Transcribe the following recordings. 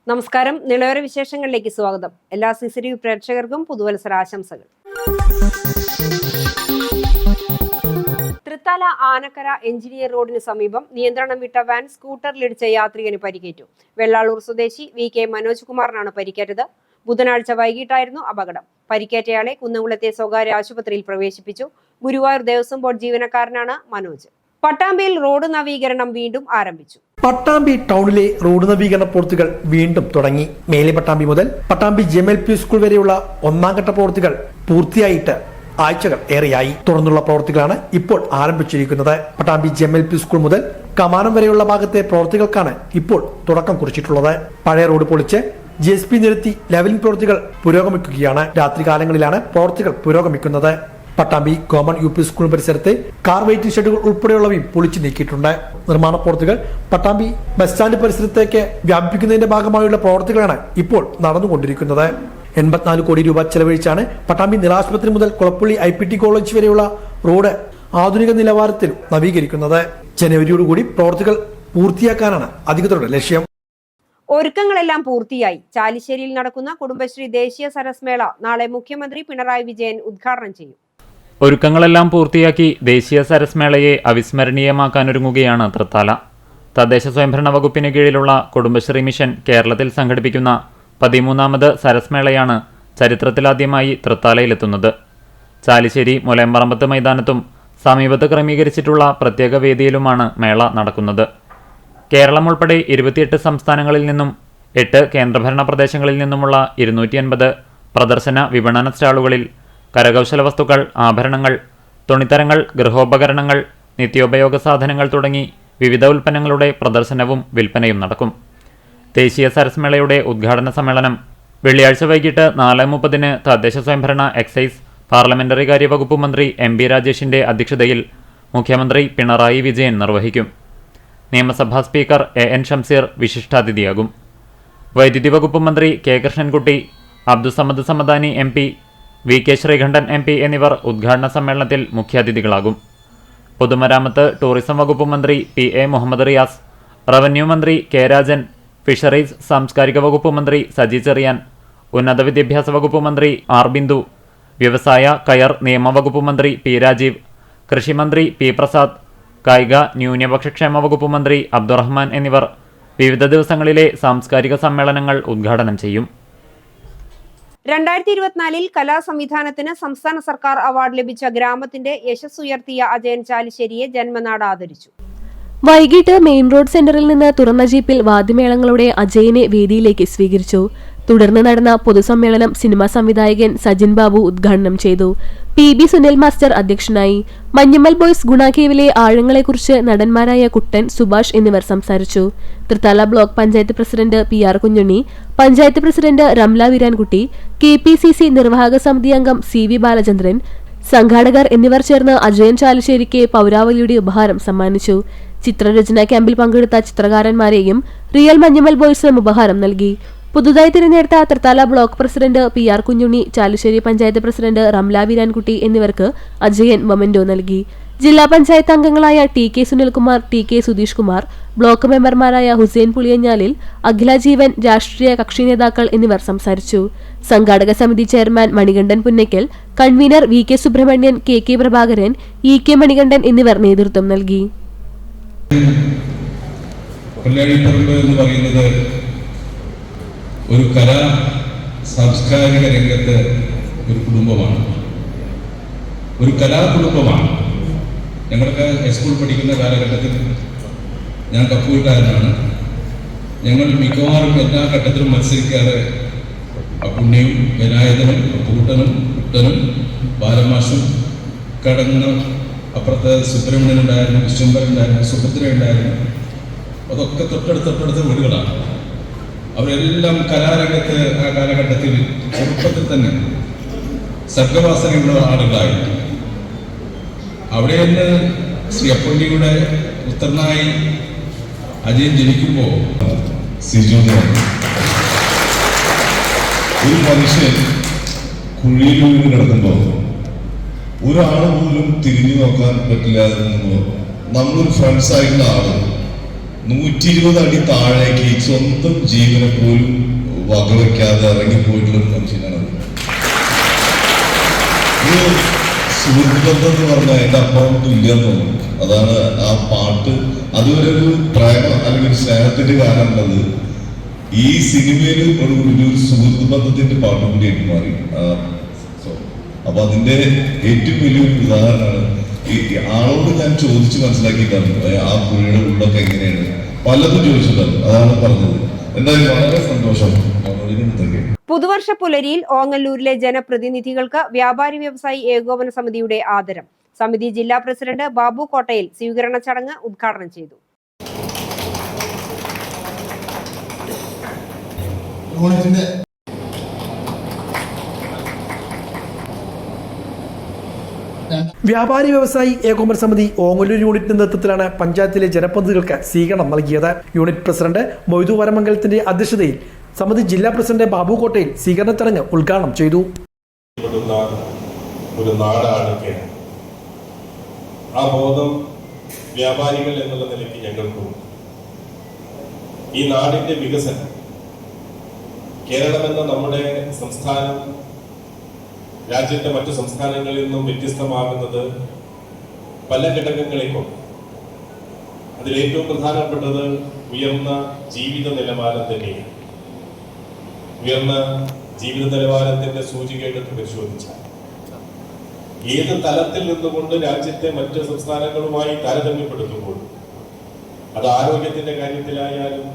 നമസ്കാരം. നിളയോര വിശേഷങ്ങളിലേക്ക് സ്വാഗതം. എല്ലാ CCTV പ്രേക്ഷകർക്കും പുതുവത്സര ആശംസകൾ. തൃത്താല ആനക്കര എഞ്ചിനീയർ റോഡിന് സമീപം നിയന്ത്രണം വിട്ട വാൻ സ്കൂട്ടറിലിടിച്ച യാത്രികന് പരിക്കേറ്റു. വെള്ളാളൂർ സ്വദേശി VK മനോജ് കുമാറിനാണ് പരിക്കേറ്റത്. ബുധനാഴ്ച വൈകിട്ടായിരുന്നു അപകടം. പരിക്കേറ്റയാളെ കുന്നംകുളത്തെ സ്വകാര്യ ആശുപത്രിയിൽ പ്രവേശിപ്പിച്ചു. ഗുരുവായൂർ ദേവസ്വം ബോർഡ് ജീവനക്കാരനാണ് മനോജ്. പട്ടാമ്പിയിൽ റോഡ് നവീകരണം വീണ്ടും ആരംഭിച്ചു. പട്ടാമ്പി ടൗണിലെ റോഡ് നവീകരണ പ്രവൃത്തികൾ വീണ്ടും തുടങ്ങി. മേലെ പട്ടാമ്പി മുതൽ പട്ടാമ്പി JMLP സ്കൂൾ വരെയുള്ള ഒന്നാം ഘട്ട പ്രവൃത്തികൾ പൂർത്തിയായിട്ട് ആഴ്ചകൾ ഏറെയായി. തുടർന്നുള്ള പ്രവൃത്തികളാണ് ഇപ്പോൾ ആരംഭിച്ചിരിക്കുന്നത്. പട്ടാമ്പി JMLP സ്കൂൾ മുതൽ കമാനം വരെയുള്ള ഭാഗത്തെ പ്രവൃത്തികൾക്കാണ് ഇപ്പോൾ തുടക്കം കുറിച്ചിട്ടുള്ളത്. പഴയ റോഡ് പൊളിച്ച് JSP നിരത്തി ലെവലിംഗ് പ്രവൃത്തികൾ പുരോഗമിക്കുകയാണ്. രാത്രികാലങ്ങളിലാണ് പ്രവൃത്തികൾ പുരോഗമിക്കുന്നത്. പട്ടാമ്പി ഗവൺമെന്റ് UP സ്കൂൾ പരിസരത്തെ കാർ വെയിറ്റിംഗ് ഷെഡുകൾ ഉൾപ്പെടെയുള്ളവയും പൊളിച്ചു നീക്കിയിട്ടുണ്ട്. നിർമ്മാണ പ്രവൃത്തികൾ പട്ടാമ്പി ബസ് സ്റ്റാൻഡ് പരിസരത്തേക്ക് വ്യാപിപ്പിക്കുന്നതിന്റെ ഭാഗമായുള്ള പ്രവൃത്തികളാണ് ഇപ്പോൾ നടന്നുകൊണ്ടിരിക്കുന്നത്. 84 കോടി രൂപ ചെലവഴിച്ചാണ് പട്ടാമ്പി നിലാശുപത്രി മുതൽ കുളപ്പള്ളി IPT കോളേജ് വരെയുള്ള റോഡ് ആധുനിക നിലവാരത്തിൽ നവീകരിക്കുന്നത്. ജനുവരിയോടുകൂടി പ്രവൃത്തികൾ പൂർത്തിയാക്കാനാണ് അധികൃതരുടെ ലക്ഷ്യം. ഒരുക്കങ്ങളെല്ലാം പൂർത്തിയായി. ചാലിശ്ശേരിയിൽ നടക്കുന്ന കുടുംബശ്രീ ദേശീയ സരസ് മേള നാളെ മുഖ്യമന്ത്രി പിണറായി വിജയൻ ഉദ്ഘാടനം ചെയ്യും. ഒരുക്കങ്ങളെല്ലാം പൂർത്തിയാക്കി ദേശീയ സരസ് മേളയെ അവിസ്മരണീയമാക്കാനൊരുങ്ങുകയാണ് തൃത്താല. തദ്ദേശ സ്വയംഭരണ വകുപ്പിന് കീഴിലുള്ള കുടുംബശ്രീ മിഷൻ കേരളത്തിൽ സംഘടിപ്പിക്കുന്ന 13ാമത് സരസ് മേളയാണ് ചരിത്രത്തിലാദ്യമായി തൃത്താലയിലെത്തുന്നത്. ചാലിശ്ശേരി മുലയമ്പറമ്പത്ത് മൈതാനത്തും സമീപത്ത് ക്രമീകരിച്ചിട്ടുള്ള പ്രത്യേക വേദിയിലുമാണ് മേള നടക്കുന്നത്. കേരളം ഉൾപ്പെടെ 28 സംസ്ഥാനങ്ങളിൽ നിന്നും 8 കേന്ദ്രഭരണ പ്രദേശങ്ങളിൽ നിന്നുമുള്ള 250 പ്രദർശന വിപണന സ്റ്റാളുകളിൽ കരകൗശല വസ്തുക്കൾ, ആഭരണങ്ങൾ, തുണിത്തരങ്ങൾ, ഗൃഹോപകരണങ്ങൾ, നിത്യോപയോഗ സാധനങ്ങൾ തുടങ്ങി വിവിധ ഉൽപ്പന്നങ്ങളുടെ പ്രദർശനവും വിൽപ്പനയും നടക്കും. ദേശീയ സരസ് മേളയുടെ ഉദ്ഘാടന സമ്മേളനം വെള്ളിയാഴ്ച വൈകിട്ട് 4:30 തദ്ദേശ സ്വയംഭരണ എക്സൈസ് പാർലമെന്ററി കാര്യ വകുപ്പ് മന്ത്രി MB രാജേഷിന്റെ അധ്യക്ഷതയിൽ മുഖ്യമന്ത്രി പിണറായി വിജയൻ നിർവഹിക്കും. നിയമസഭാ സ്പീക്കർ AN ഷംസീർ വിശിഷ്ടാതിഥിയാകും. വൈദ്യുതി വകുപ്പ് മന്ത്രി K Krishnankutty, Abdussamad Samadani MP, VK Sreekandan MP എന്നിവർ ഉദ്ഘാടന സമ്മേളനത്തിൽ മുഖ്യാതിഥികളാകും. പൊതുമരാമത്ത് ടൂറിസം വകുപ്പ് മന്ത്രി PA മുഹമ്മദ് റിയാസ്, റവന്യൂ മന്ത്രി K രാജൻ, ഫിഷറീസ് സാംസ്കാരിക വകുപ്പ് മന്ത്രി സജി ചെറിയാൻ, ഉന്നത വിദ്യാഭ്യാസ വകുപ്പ് മന്ത്രി R ബിന്ദു, വ്യവസായ കയർ നിയമ വകുപ്പ് മന്ത്രി P രാജീവ്, കൃഷിമന്ത്രി P പ്രസാദ്, കായിക ന്യൂനപക്ഷക്ഷേമ വകുപ്പ് മന്ത്രി അബ്ദുറഹ്മാൻ എന്നിവർ വിവിധ ദിവസങ്ങളിലെ സാംസ്കാരിക സമ്മേളനങ്ങൾ ഉദ്ഘാടനം ചെയ്യും. 2024 കലാസംവിധാനത്തിന് സംസ്ഥാന സർക്കാർ അവാർഡ് ലഭിച്ച ഗ്രാമത്തിന്റെ യശസ്സുയർത്തിയ അജയൻ ചാലിശ്ശേരിയെ ജന്മനാട് ആദരിച്ചു. വൈകിട്ട് മെയിൻ റോഡ് സെന്ററിൽ നിന്ന് തുറന്ന ജീപ്പിൽ വാദ്യമേളങ്ങളുടെ അജയനെ വേദിയിലേക്ക് സ്വീകരിച്ചു. തുടർന്ന് നടന്ന പൊതുസമ്മേളനം സിനിമാ സംവിധായകൻ സജിൻ ബാബു ഉദ്ഘാടനം ചെയ്തു. PB സുനിൽ മാസ്റ്റർ അധ്യക്ഷനായി. മഞ്ഞമ്മൽ ബോയ്സ് ഗുണാകേവിലെ ആഴങ്ങളെക്കുറിച്ച് നടന്മാരായ കുട്ടൻ, സുഭാഷ് എന്നിവർ സംസാരിച്ചു. Thrithala block panchayat president PR Kunhunni, panchayat president Ramla Veerankutty, KPCC നിർവാഹക സമിതി അംഗം CV ബാലചന്ദ്രൻ, സംഘാടകർ എന്നിവർ ചേർന്ന് അജയൻ ചാലിശ്ശേരിക്ക് പൗരാവലിയുടെ ഉപഹാരം സമ്മാനിച്ചു. ചിത്രരചന ക്യാമ്പിൽ പങ്കെടുത്ത ചിത്രകാരന്മാരെയും റിയൽ മഞ്ഞമ്മൽ ബോയ്സും ഉപഹാരം നൽകി. പുതുതായി തിരഞ്ഞെടുത്ത Thrithala block president PR Kunhunni, Chalissery panchayat president Ramla Veerankutty എന്നിവർക്ക് അജയൻ മൊമെന്റോ നൽകി. ജില്ലാ പഞ്ചായത്ത് അംഗങ്ങളായ TK Sunilkumar, TK Sudheesh Kumar, block മെമ്പർമാരായ ഹുസൈൻ പുളിയഞ്ഞാലിൽ, അഖില ജീവൻ, രാഷ്ട്രീയ കക്ഷി നേതാക്കൾ എന്നിവർ സംസാരിച്ചു. സംഘാടക സമിതി chairman Manikandan Punnakkal, convener VK Subrahmanyan, KK Prabhakaran, EK Manikandan എന്നിവർ നേതൃത്വം നൽകി. ഒരു കലാ സാംസ്കാരിക രംഗത്ത് ഒരു കുടുംബമാണ്, ഒരു കലാകുടുംബമാണ്. ഞങ്ങളൊക്കെ ഹൈസ്കൂൾ പഠിക്കുന്ന കാലഘട്ടത്തിൽ ഞാൻ കപ്പൂർക്കാരനാണ്. ഞങ്ങൾ മിക്കവാറും എല്ലാ ഘട്ടത്തിലും മത്സരിക്കാറ് പുണ്യവും വിനായകനും കൂട്ടനും കുട്ടനും ബാലമാഷും കടങ്ങും, അപ്പുറത്ത് സുബ്രഹ്മണ്യനുണ്ടായിരുന്നു, വിശ്വംഭരനുണ്ടായിരുന്നു, സുഭദ്ര ഉണ്ടായിരുന്നു. അതൊക്കെ തൊട്ടടുത്ത വീടുകളാണ്. അവരെല്ലാം കലാരംഗത്ത് ആ കാലഘട്ടത്തിൽ ചെറുപ്പത്തിൽ തന്നെ സർഗവാസനയുള്ള ആളുകളായിരുന്നു. അവിടെ നിന്ന് ശ്രീ അപ്പുണ്ണിയുടെ പുത്രനായി അജയൻ ജനിക്കുമ്പോൾ ഒരു മനുഷ്യൻ കുഴിയിൽ വീണ് കിടക്കുമ്പോൾ ഒരാൾ പോലും തിരിഞ്ഞു നോക്കാൻ പറ്റില്ല. നമ്മളൊരു ഫ്രണ്ട്സ് ആയിട്ടുള്ള ആള് 120 അടി താഴേക്ക് സ്വന്തം ജീവനെ പോലും വകവയ്ക്കാതെ ഇറങ്ങിപ്പോയിട്ടുള്ള ഒരു മനുഷ്യനാണ്. സുഹൃത്തുബന്ധം എന്ന് പറഞ്ഞാൽ അതിന്റെ അപ്പുറമൊന്നും ഇല്ലെന്ന് തോന്നുന്നു. അതാണ് ആ പാട്ട്. അതുവരെ ഒരു പ്രേമം അല്ലെങ്കിൽ സ്നേഹത്തിന്റെ കാരണമുള്ളത് ഈ സിനിമയിൽ ഒരു സുഹൃത്ത് ബന്ധത്തിന്റെ പാട്ടും കൂടിയായിട്ട് മാറി. അപ്പൊ അതിന്റെ ഏറ്റവും വലിയൊരു ഉദാഹരണമാണ്. ഈ ആളോട് ഞാൻ ചോദിച്ച് മനസ്സിലാക്കിയിട്ടാണ് ആ പുള്ളിയുടെ ഉള്ളൊക്കെ എങ്ങനെയാണ് പലതും ചോദിച്ചിട്ടാണ്. അതാണ് പറഞ്ഞത്. എന്തായാലും വളരെ സന്തോഷം. പുതുവർഷ പുലരിയിൽ ഓങ്ങല്ലൂരിലെ ജനപ്രതിനിധികൾക്ക് വ്യാപാരി വ്യവസായി ഏകോപന സമിതിയുടെ ആദരം. സമിതി ജില്ലാ പ്രസിഡന്റ് ബാബു കോട്ടയിൽ സ്വീകരണ ചടങ്ങ് ഉദ്ഘാടനം ചെയ്തു. വ്യാപാരി വ്യവസായി ഏകോപന സമിതി ഓങ്ങല്ലൂർ യൂണിറ്റിന്റെ നേതൃത്വത്തിലാണ് പഞ്ചായത്തിലെ ജനപ്രതിനിധികൾക്ക് സ്വീകരണം നൽകിയത്. യൂണിറ്റ് പ്രസിഡന്റ് മൊയ്തു വരമംഗലത്തിന്റെ അധ്യക്ഷതയിൽ സമിതി ജില്ലാ പ്രസിഡന്റ് ബാബു കോട്ടയിൽ സ്വീകരണ ചടങ്ങ് ഉദ്ഘാടനം ചെയ്തു. ഒരു നാടാണ് കേരളം. ആ ബോധം വ്യാപാരികൾ എന്നുള്ള നിലയ്ക്ക് ഞങ്ങൾക്കും ഈ നാടിന്റെ വികസനം, കേരളം എന്ന നമ്മുടെ സംസ്ഥാനം രാജ്യത്തെ മറ്റു സംസ്ഥാനങ്ങളിൽ നിന്നും വ്യത്യസ്തമാകുന്നത് പല ഘടകങ്ങളെ കൊണ്ട്. അതിലേറ്റവും പ്രധാനപ്പെട്ടത് ഉയർന്ന ജീവിത നിലവാരം തന്നെയാണ്. ഉയർന്ന ജീവിത നിലവാരത്തിന്റെ സൂചിക എടുത്ത് പരിശോധിച്ചാൽ ഏത് തലത്തിൽ നിന്നുകൊണ്ട് രാജ്യത്തെ മറ്റ് സംസ്ഥാനങ്ങളുമായി താരതമ്യപ്പെടുത്തുമ്പോൾ അത് ആരോഗ്യത്തിന്റെ കാര്യത്തിലായാലും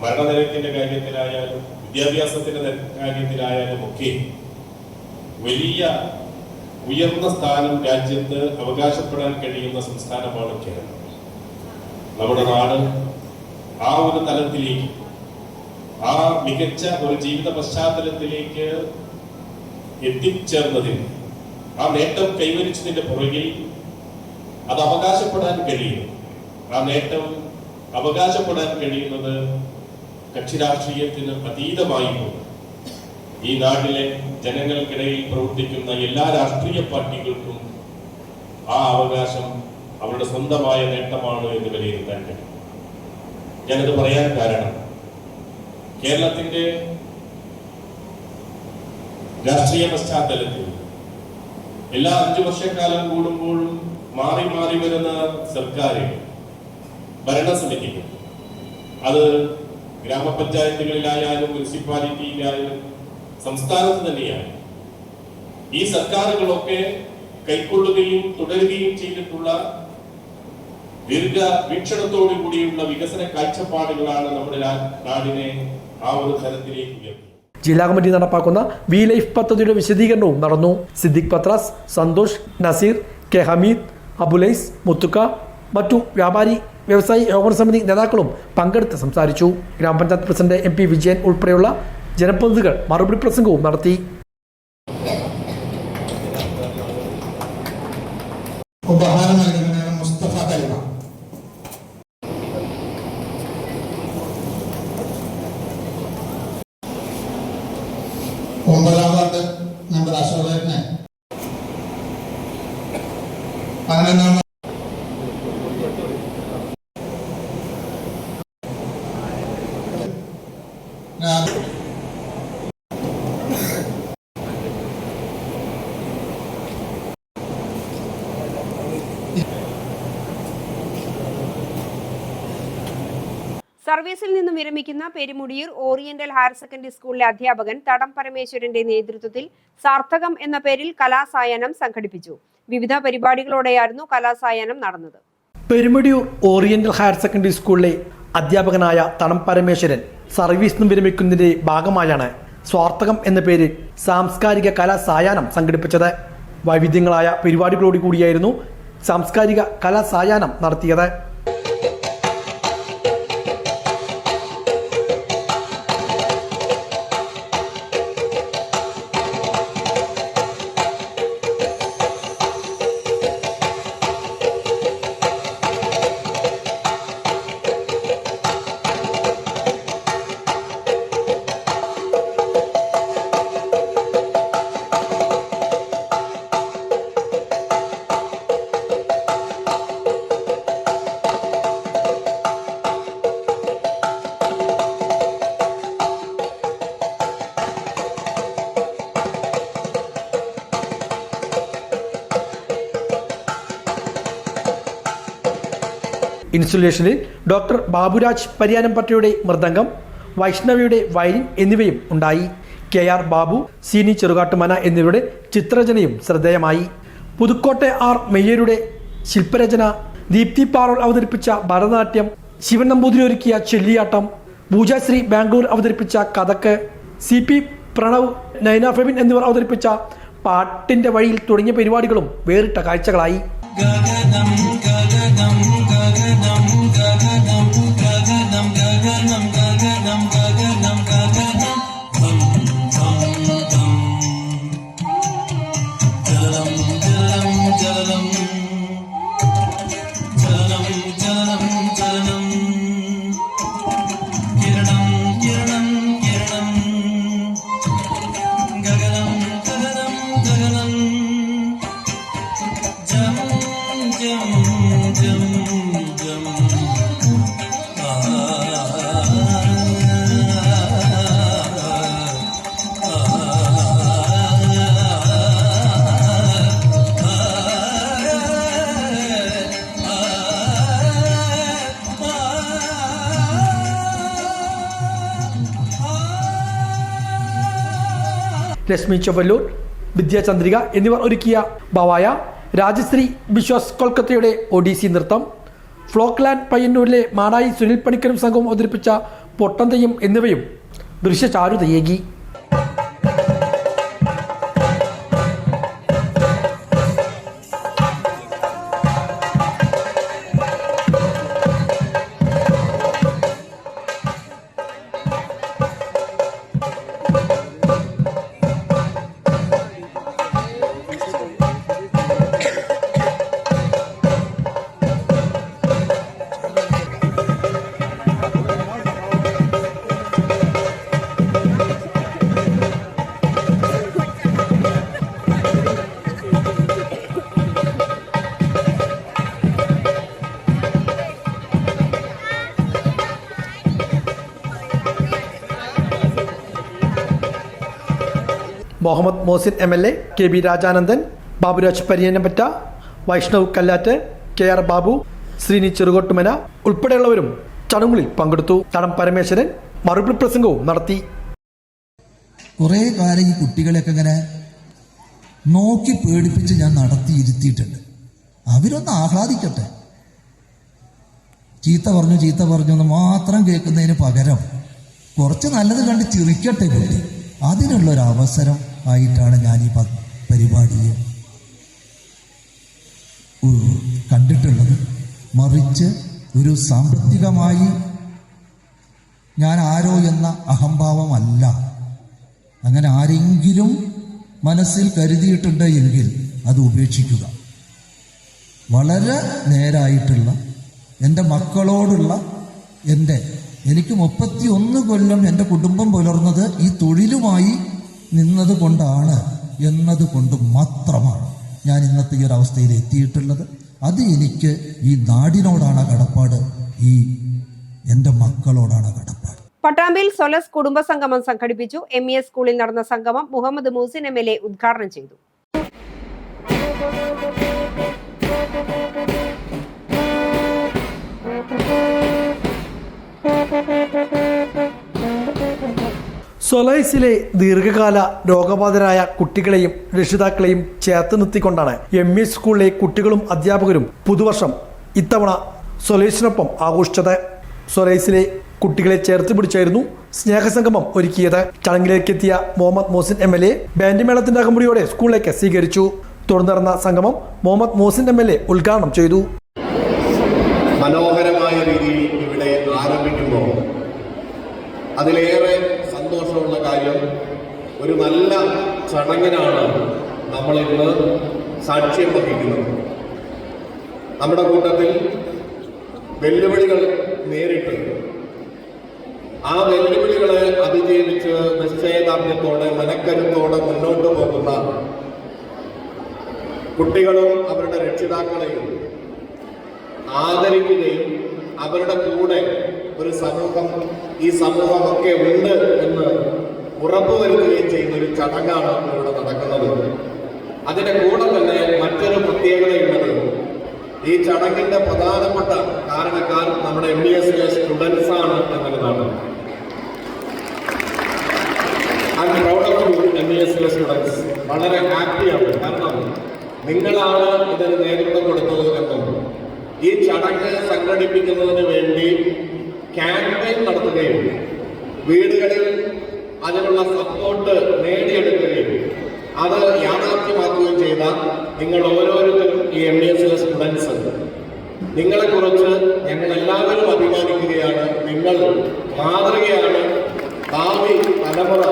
മരണനിരക്കിന്റെ കാര്യത്തിലായാലും വിദ്യാഭ്യാസത്തിന്റെ കാര്യത്തിലായാലും ഒക്കെ വലിയ ഉയർന്ന സ്ഥാനം രാജ്യത്ത് അവകാശപ്പെടാൻ കഴിയുന്ന സംസ്ഥാനമാണ് കേരളം. നമ്മുടെ നാട് ആ ഒരു തലത്തിലേക്ക്, ആ മികച്ച ഒരു ജീവിത പശ്ചാത്തലത്തിലേക്ക് എത്തിച്ചേർന്നതിന്, ആ നേട്ടം കൈവരിച്ചതിന്റെ പുറകിൽ അത് അവകാശപ്പെടാൻ കഴിയും. ആ നേട്ടം അവകാശപ്പെടാൻ കഴിയുന്നത് കക്ഷി രാഷ്ട്രീയത്തിന് അതീതമായിരുന്നു ഈ നാട്ടിലെ ജനങ്ങൾക്കിടയിൽ പ്രവർത്തിക്കുന്ന എല്ലാ രാഷ്ട്രീയ പാർട്ടികൾക്കും ആ അവകാശം അവരുടെ സ്വന്തമായ നേട്ടമാണ് എന്ന് വിലയിരുത്താൻ കഴിയും. ഞാനത് പറയാൻ കാരണം കേരളത്തിന്റെ രാഷ്ട്രീയ പശ്ചാത്തലത്തിൽ എല്ലാ 5 വർഷക്കാലം കൂടുമ്പോഴും മാറി മാറി വരുന്ന സർക്കാരുകൾ, ഭരണസമിതികൾ, അത് ഗ്രാമപഞ്ചായത്തുകളിലായാലും മുനിസിപ്പാലിറ്റിയിലായാലും സംസ്ഥാനത്ത് തന്നെയാണ്, ഈ സർക്കാരുകളൊക്കെ കൈക്കൊള്ളുകയും തുടരുകയും ചെയ്തിട്ടുള്ള ദീർഘവീക്ഷണത്തോടു കൂടിയുള്ള വികസന കാഴ്ചപ്പാടുകളാണ് നമ്മുടെ നാടിനെ ആ ഒരു തലത്തിലേക്ക് ഉയർത്തുന്നത്. ജില്ലാ കമ്മിറ്റി നടപ്പാക്കുന്ന വി ലൈഫ് പദ്ധതിയുടെ വിശദീകരണവും നടന്നു. സിദ്ദിഖ് പത്രാസ്, സന്തോഷ്, നസീർ, കെ ഹമീദ്, അബുലൈസ്, മുത്തുക്ക, മറ്റു വ്യാപാരി വ്യവസായി ഏകോപന സമിതി നേതാക്കളും പങ്കെടുത്ത് സംസാരിച്ചു. ഗ്രാമപഞ്ചായത്ത് പ്രസിഡന്റ് MP വിജയൻ ഉൾപ്പെടെയുള്ള ജനപ്രതിനിധികൾ മറുപടി പ്രസംഗവും നടത്തി. ഉപഹാരം നൽകുന്നതാണ് മുസ്തഫ കലിമ. ഒമ്പതാം വാർഡ് നമ്മുടെ അശോകനെ 11 സർവീസിൽ നിന്നും വിരമിക്കുന്ന പെരുമുടിയൂർ ഓറിയന്റൽ ഹയർ സെക്കൻഡറി സ്കൂളിലെ അധ്യാപകൻ തടം പരമേശ്വരന്റെ നേതൃത്വത്തിൽ സാർത്ഥകം എന്ന പേരിൽ കലാസായാഹ്നം സംഘടിപ്പിച്ചു. വിവിധ പരിപാടികളോടെയായിരുന്നു കലാസായാഹ്നം നടന്നത്. പെരുമുടിയൂർ ഓറിയന്റൽ ഹയർ സെക്കൻഡറി സ്കൂളിലെ അധ്യാപകനായ തടം പരമേശ്വരൻ സർവീസ് നിന്നും വിരമിക്കുന്നതിന്റെ ഭാഗമായാണ് സ്വാർത്ഥകം എന്ന പേരിൽ സാംസ്കാരിക കലാസായാഹ്നം സംഘടിപ്പിച്ചത്. വൈവിധ്യങ്ങളായ പരിപാടികളോട് കൂടിയായിരുന്നു സാംസ്കാരിക കലാസായാഹ്നം നടത്തിയത്. ഇൻസ്റ്റലേഷനിൽ ഡോക്ടർ ബാബുരാജ് പരിയാനംപറ്റയുടെ മൃദംഗം, വൈഷ്ണവിയുടെ വയലിൻ എന്നിവയും ഉണ്ടായി. KR ബാബു, സീനി ചെറുകാട്ടുമന എന്നിവരുടെ ചിത്രരചനയും ശ്രദ്ധേയമായി. പുതുക്കോട്ടെ R മെയ്യരുടെ ശില്പരചന, ദീപ്തി പാറോൾ അവതരിപ്പിച്ച ഭരതനാട്യം, ശിവൻ നമ്പൂതിരി ഒരുക്കിയ ചെല്ലിയാട്ടം, പൂജാശ്രീ ബാംഗ്ലൂർ അവതരിപ്പിച്ച കഥക്ക്, CP പ്രണവ്, നൈന ഫെബിൻ എന്നിവർ അവതരിപ്പിച്ച പാട്ടിന്റെ വഴിയിൽ തുടങ്ങിയ പരിപാടികളും വേറിട്ട കാഴ്ചകളായി. ലക്ഷ്മി ചൊവ്വല്ലൂർ, വിദ്യാചന്ദ്രിക എന്നിവർ ഒരുക്കിയ ഭവായ, രാജശ്രീ ബിശ്വാസ് കൊൽക്കത്തയുടെ ഒഡീസി നൃത്തം, ഫ്ലോക്ലാൻഡ് പയ്യന്നൂരിലെ മാടായി സുനിൽ പണിക്കരും സംഘവും അവതരിപ്പിച്ച പൊട്ടന്തെയ്യം എന്നിവയും ദൃശ്യചാരുതയേകി. Muhammad Mohsin MLA, KB Rajanandan, Baburaj Pariyanampatta, Vaishnav Kallatt, KR Babu, Sreeni ചെറുകോട്ടുമന ഉൾപ്പെടെയുള്ളവരും ചടങ്ങുകളിൽ പങ്കെടുത്തു. നടൻ പരമേശ്വരൻ മറുപടി പ്രസംഗവും നടത്തി. കുറേ കാലം ഈ കുട്ടികളെയൊക്കെ ഇങ്ങനെ നോക്കി പേടിപ്പിച്ച് ഞാൻ ഇരുത്തിയിട്ടുണ്ട്. അവരൊന്ന് ആഹ്ലാദിക്കട്ടെ. ചീത്ത പറഞ്ഞു എന്ന് മാത്രം കേൾക്കുന്നതിന് പകരം കുറച്ച് നല്ലത് കണ്ട് ചിരിക്കട്ടെ കുട്ടി. അതിനുള്ളൊരവസരം ആയിട്ടാണ് ഞാൻ ഈ പരിപാടിയെ കണ്ടിട്ടുള്ളത്. മറിച്ച് ഒരു സാമ്പത്തികമായി ഞാൻ ആരോ എന്ന അഹംഭാവമല്ല. അങ്ങനെ ആരെങ്കിലും മനസ്സിൽ കരുതിയിട്ടുണ്ട് എങ്കിൽ അത് ഉപേക്ഷിക്കുക. വളരെ നേരായിട്ടുള്ള എൻ്റെ മക്കളോടുള്ള എനിക്ക് 31 കൊല്ലം എൻ്റെ കുടുംബം പുലർന്നത് ഈ തൊഴിലുമായി നിന്നത് കൊണ്ടാണ് എന്നതുകൊണ്ട് മാത്രമാണ് ഞാൻ ഇന്നത്തെ ഈ ഒരു അവസ്ഥയിൽ എത്തിയിട്ടുള്ളത്. അത് എനിക്ക് ഈ നാടിനോടാണ് കടപ്പാട്, ഈ എൻ്റെ മക്കളോടാണ് കടപ്പാട്. പട്ടാമ്പിയിൽ സൊലസ് കുടുംബ സംഗമം സംഘടിപ്പിച്ചു. MES സ്കൂളിൽ നടന്ന സംഗമം മുഹമ്മദ് മൂസിൻ MLA ഉദ്ഘാടനം ചെയ്തു. സൊലൈസിലെ ദീർഘകാല രോഗബാധിതരായ കുട്ടികളെയും രക്ഷിതാക്കളെയും ചേർത്ത് നിർത്തിക്കൊണ്ടാണ് MES സ്കൂളിലെ കുട്ടികളും അധ്യാപകരും പുതുവർഷം ഇത്തവണ സൊലൈസിനൊപ്പം ആഘോഷിച്ചത്. സൊലൈസിലെ കുട്ടികളെ ചേർത്ത് പിടിച്ചായിരുന്നു സ്നേഹസംഗമം ഒരുക്കിയത്. ചടങ്ങിലേക്കെത്തിയ മുഹമ്മദ് മോസിൻ MLA ബാൻഡ് മേളത്തിന്റെ അകമ്പടിയോടെ സ്കൂളിലേക്ക് സ്വീകരിച്ചു. തുടർന്ന് നടന്ന സംഗമം മുഹമ്മദ് മോസിൻ MLA ഉദ്ഘാടനം ചെയ്തു. മനോഹരമായ രീതിയിൽ ഇവിടെ ആരംഭിക്കുമ്പോൾ അതിലേറെ സന്തോഷമുള്ള കാര്യം, ഒരു നല്ല ചടങ്ങിനാണ് നമ്മളിന്ന് സാക്ഷ്യം വഹിക്കുന്നത്. നമ്മുടെ കൂട്ടത്തിൽ വെല്ലുവിളികൾ നേരിട്ട് ആ വെല്ലുവിളികളെ അതിജീവിച്ച് നിശ്ചയദാർഢ്യത്തോടെ മനക്കരുത്തോടെ മുന്നോട്ട് പോകുന്ന കുട്ടികളും അവരുടെ രക്ഷിതാക്കളെയും ആദരിക്കുകയും അവരുടെ കൂടെ ഒരു സമൂഹം, ഈ സമൂഹമൊക്കെ ഉണ്ട് എന്ന് ഉറപ്പുവരുത്തുകയും ചെയ്യുന്ന ഒരു ചടങ്ങാണ് ഇവിടെ നടക്കുന്നത്. അതിന്റെ കൂടെ തന്നെ മറ്റൊരു പ്രത്യേകതയുള്ളത്, ഈ ചടങ്ങിന്റെ പ്രധാനപ്പെട്ട കാരണക്കാർ നമ്മുടെ MBSലെ സ്റ്റുഡൻസ് ആണ് എന്നുള്ളതാണ്. I am proud of you MBSലെ സ്റ്റുഡൻസ്. വളരെ ഹാപ്പിയാണ്. കാരണം നിങ്ങളാണ് ഇതിന് നേതൃത്വം കൊടുത്തത് എന്നും ഈ ചടങ്ങ് സംഘടിപ്പിക്കുന്നതിന് വേണ്ടി ക്യാമ്പയിൻ നടത്തുകയും വീടുകളിൽ അതിനുള്ള സപ്പോർട്ട് നേടിയെടുക്കുകയും അത് യാഥാർത്ഥ്യമാക്കുകയും ചെയ്ത നിങ്ങൾ ഓരോരുത്തരും ഈ MBSലെ സ്റ്റുഡൻസ്, നിങ്ങളെക്കുറിച്ച് ഞങ്ങൾ എല്ലാവരും അഭിമാനിക്കുകയാണ്. നിങ്ങൾ മാതൃകയാണ്. ഭാവി തലമുറ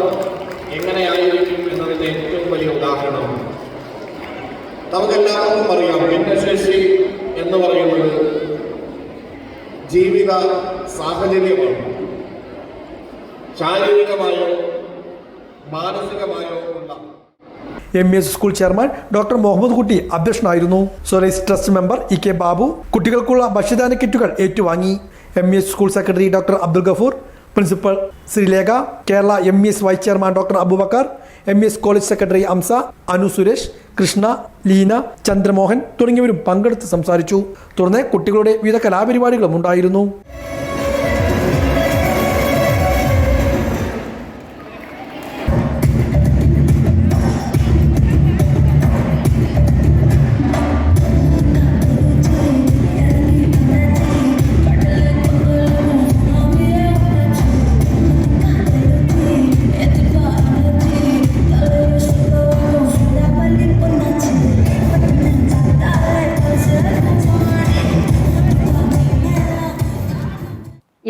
എങ്ങനെയായിരിക്കും എന്നതിന്റെ ഏറ്റവും വലിയ ഉദാഹരണമാണ്. നമുക്കെല്ലാവർക്കും അറിയാം, ഭിന്നശേഷി എന്ന് പറയുന്നത് ജീവിത സാഹചര്യമാണ്. ശാരീരികമായോ മാനസികമായോ ഉള്ള MES school chairman doctor Muhammad Kutty അധ്യക്ഷനായിരുന്നു. Solace trust member EK Babu കുട്ടികൾക്കുള്ള ഭക്ഷ്യദാന കിറ്റുകൾ ഏറ്റുവാങ്ങി. MES school secretary doctor Abdul Gafoor, principal Sreelekha, Kerala MES vice chairman doctor Aboobacker, MES college secretary Amsa, Anu Suresh, Krishna, Leena, Chandramohan തുടങ്ങിയവരും പങ്കെടുത്ത് സംസാരിച്ചു. തുടർന്ന് കുട്ടികളുടെ വിവിധ കലാപരിപാടികളും ഉണ്ടായിരുന്നു.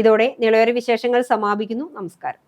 ഇതോടെ നിളയൊരു വിശേഷങ്ങൾ സമാപിക്കുന്നു. നമസ്കാരം.